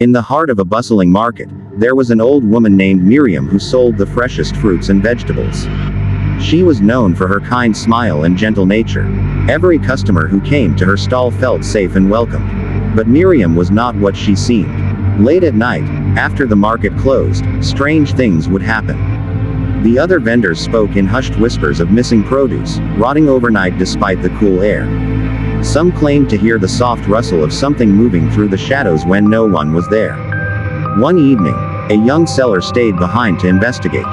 In the heart of a bustling market, there was an old woman named Mariam who sold the freshest fruits and vegetables. She was known for her kind smile and gentle nature. Every customer who came to her stall felt safe and welcomed. But Mariam was not what she seemed. Late at night, after the market closed, strange things would happen. The other vendors spoke in hushed whispers of missing produce, rotting overnight despite the cool air. Some claimed to hear the soft rustle of something moving through the shadows when no one was there. One evening, a young seller stayed behind to investigate.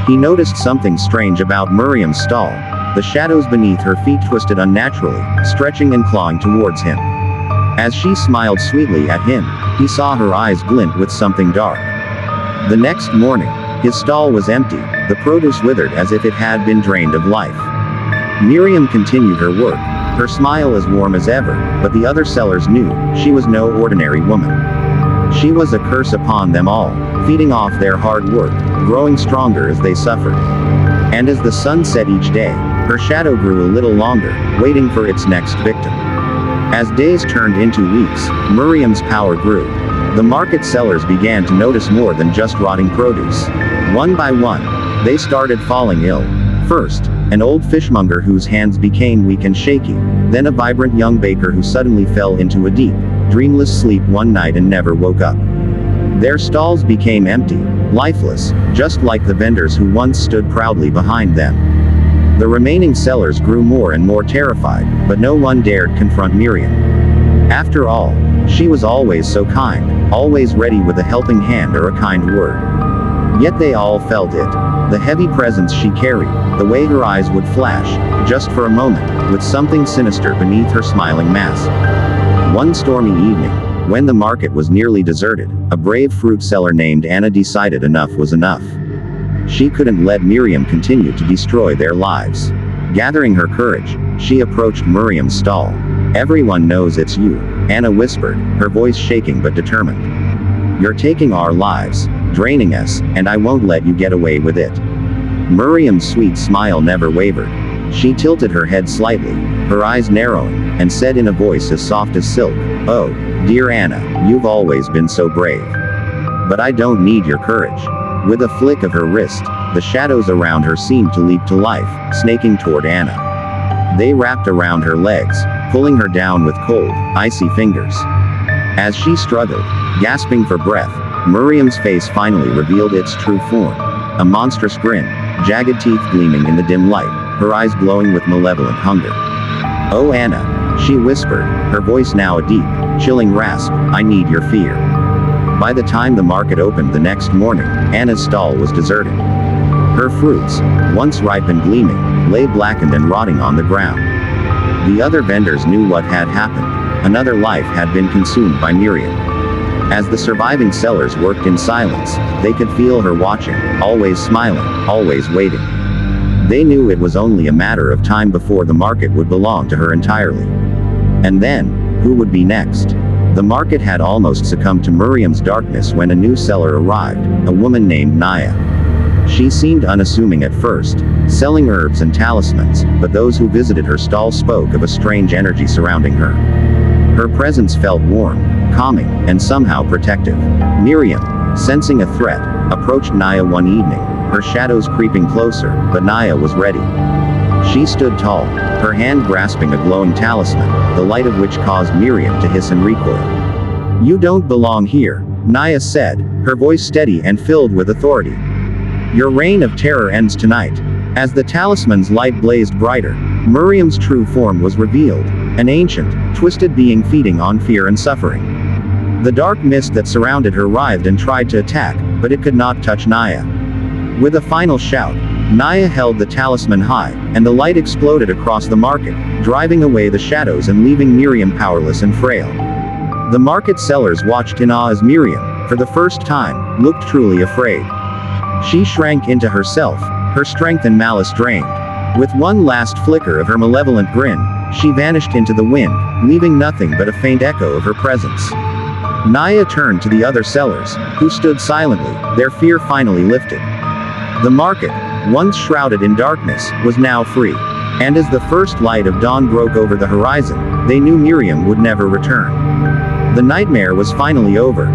He noticed something strange about Mariam's stall. The shadows beneath her feet twisted unnaturally, stretching and clawing towards him. As she smiled sweetly at him, he saw her eyes glint with something dark. The next morning, his stall was empty, the produce withered as if it had been drained of life. Mariam continued her work, her smile as warm as ever, but the other sellers knew she was no ordinary woman. She was a curse upon them all, feeding off their hard work, growing stronger as they suffered. And as the sun set each day, her shadow grew a little longer, waiting for its next victim. As days turned into weeks, Mariam's power grew. The market sellers began to notice more than just rotting produce. One by one, they started falling ill. First, an old fishmonger whose hands became weak and shaky, then a vibrant young baker who suddenly fell into a deep, dreamless sleep one night and never woke up. Their stalls became empty, lifeless, just like the vendors who once stood proudly behind them. The remaining sellers grew more and more terrified, but no one dared confront Mariam. After all, she was always so kind, always ready with a helping hand or a kind word. Yet they all felt it. The heavy presence she carried, the way her eyes would flash, just for a moment, with something sinister beneath her smiling mask. One stormy evening, when the market was nearly deserted, a brave fruit seller named Anna decided enough was enough. She couldn't let Mariam continue to destroy their lives. Gathering her courage, she approached Mariam's stall. "Everyone knows it's you," Anna whispered, her voice shaking but determined. "You're taking our lives, draining us, and I won't let you get away with it." Mariam's sweet smile never wavered. She tilted her head slightly, her eyes narrowing, and said in a voice as soft as silk, "Oh, dear Anna, you've always been so brave. But I don't need your courage." With a flick of her wrist, the shadows around her seemed to leap to life, snaking toward Anna. They wrapped around her legs, pulling her down with cold, icy fingers. As she struggled, gasping for breath, Mariam's face finally revealed its true form. A monstrous grin, jagged teeth gleaming in the dim light, her eyes glowing with malevolent hunger. "Oh Anna," she whispered, her voice now a deep, chilling rasp, "I need your fear." By the time the market opened the next morning, Anna's stall was deserted. Her fruits, once ripe and gleaming, lay blackened and rotting on the ground. The other vendors knew what had happened. Another life had been consumed by Mariam. As the surviving sellers worked in silence, they could feel her watching, always smiling, always waiting. They knew it was only a matter of time before the market would belong to her entirely. And then, who would be next? The market had almost succumbed to Mariam's darkness when a new seller arrived, a woman named Naya. She seemed unassuming at first, selling herbs and talismans, but those who visited her stall spoke of a strange energy surrounding her. Her presence felt warm, calming, and somehow protective. Mariam, sensing a threat, approached Naya one evening, her shadows creeping closer, but Naya was ready. She stood tall, her hand grasping a glowing talisman, the light of which caused Mariam to hiss and recoil. "You don't belong here," Naya said, her voice steady and filled with authority. "Your reign of terror ends tonight." As the talisman's light blazed brighter, Mariam's true form was revealed, an ancient, twisted being feeding on fear and suffering. The dark mist that surrounded her writhed and tried to attack, but it could not touch Naya. With a final shout, Naya held the talisman high, and the light exploded across the market, driving away the shadows and leaving Mariam powerless and frail. The market sellers watched in awe as Mariam, for the first time, looked truly afraid. She shrank into herself, her strength and malice drained. With one last flicker of her malevolent grin, she vanished into the wind, leaving nothing but a faint echo of her presence. Naya turned to the other sellers, who stood silently, their fear finally lifted. The market, once shrouded in darkness, was now free. And as the first light of dawn broke over the horizon, they knew Mariam would never return. The nightmare was finally over,